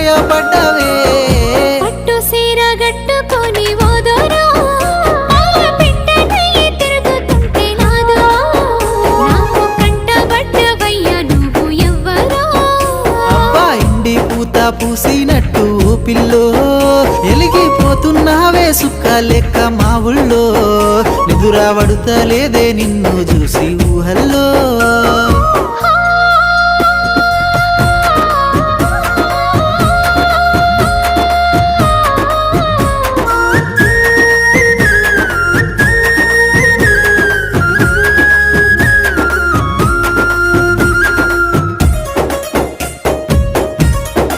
గాయపడ్డవే పట్టు సీర గట్టుకొని ఓదోరో పెట్టనయ్యి తిరుగుతుంటే నాదో నాకు కంటబడ్డవయ్యా నువ్వు ఎవ్వరో అబ్బా ఇండి పూత పూసినట్టు పిల్లో ఎలిగిపోతున్నావే సుక్క లెక్క మా ఊళ్ళో నిదురా పడుతలేదే నిన్ను చూసి ఊహల్లో